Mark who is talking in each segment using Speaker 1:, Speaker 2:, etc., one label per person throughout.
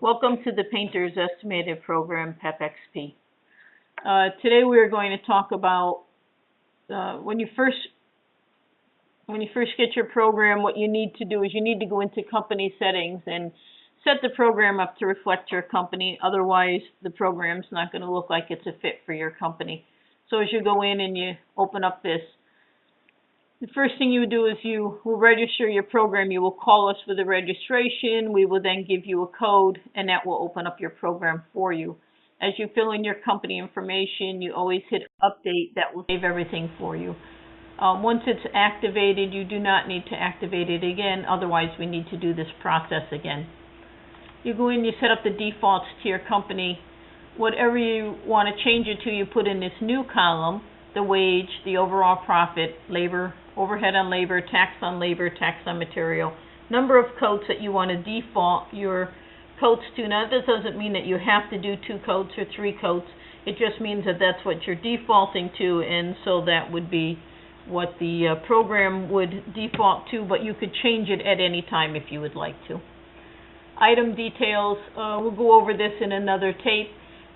Speaker 1: Welcome to the Painter's Estimated Program, PEP-XP. Today we are going to talk about when you first get your program, what you need to do is you need to go into company settings and set the program up to reflect your company. Otherwise, the program's not going to look like it's a fit for your company. So as you go in and you open up this, the first thing you do is you will register your program. You will call us for the registration. We will then give you a code, and that will open up your program for you. As you fill in your company information, you always hit update. That will save everything for you. Once it's activated, you do not need to activate it again. Otherwise, we need to do this process again. You go in, you set up the defaults to your company. Whatever you want to change it to, you put in this new column: the wage, the overall profit, labor, overhead on labor, tax on material, number of coats that you want to default your coats to. Now, this doesn't mean that you have to do 2 coats or 3 coats. It just means that that's what you're defaulting to, and so that would be what the program would default to, but you could change it at any time if you would like to. Item details, we'll go over this in another tape,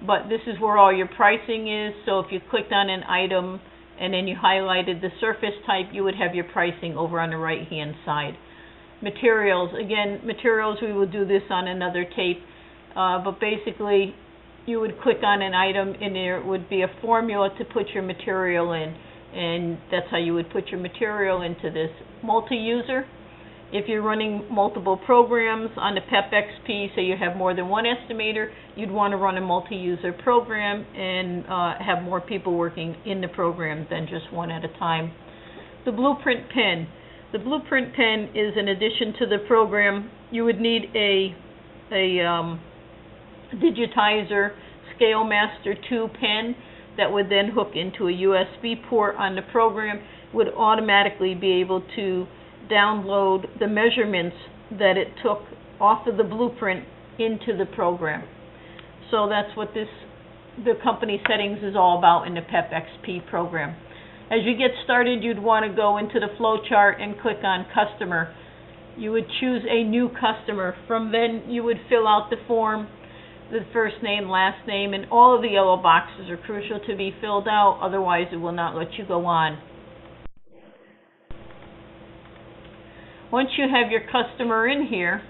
Speaker 1: but this is where all your pricing is. So if you clicked on an item and then you highlighted the surface type, you would have your pricing over on the right hand side. Materials, again, materials, we will do this on another tape, but basically you would click on an item and there would be a formula to put your material in, and that's how you would put your material into this. Multi-user, if you're running multiple programs on the PEP-XP, so you have more than one estimator, you'd want to run a multi-user program and have more people working in the program than just one at a time. The blueprint pen. The blueprint pen is an addition to the program. You would need a digitizer ScaleMaster 2 pen that would then hook into a USB port on the program, would automatically be able to download the measurements that it took off of the blueprint into the program. So that's what the company settings is all about in the PEP-XP program. As you get started, you'd want to go into the flow chart and click on customer. You would choose a new customer. From then you would fill out the form, the first name, last name, and all of the yellow boxes are crucial to be filled out, otherwise it will not let you go on. Once you have your customer in here,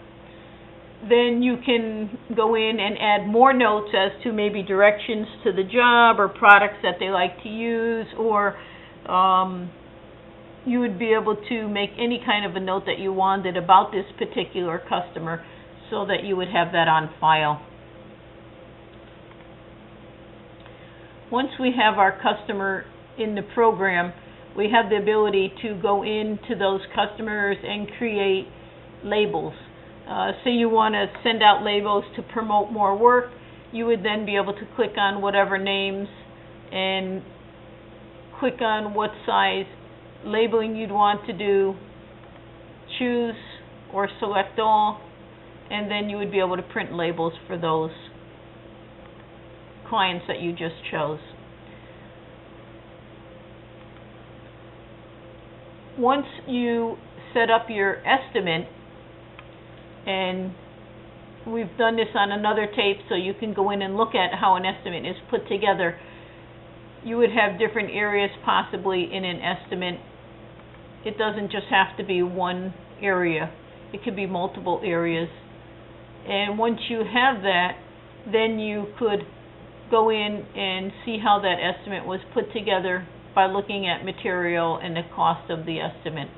Speaker 1: then you can go in and add more notes as to maybe directions to the job or products that they like to use, or you would be able to make any kind of a note that you wanted about this particular customer so that you would have that on file. Once we have our customer in the program, we have the ability to go into those customers and create labels. Say you want to send out labels to promote more work, you would then be able to click on whatever names and click on what size labeling you'd want to do, choose or select all, and then you would be able to print labels for those clients that you just chose. Once you set up your estimate, and we've done this on another tape so you can go in and look at how an estimate is put together, you would have different areas possibly in an estimate. It doesn't just have to be one area. It could be multiple areas. And once you have that, then you could go in and see how that estimate was put together by looking at material and the cost of the estimate.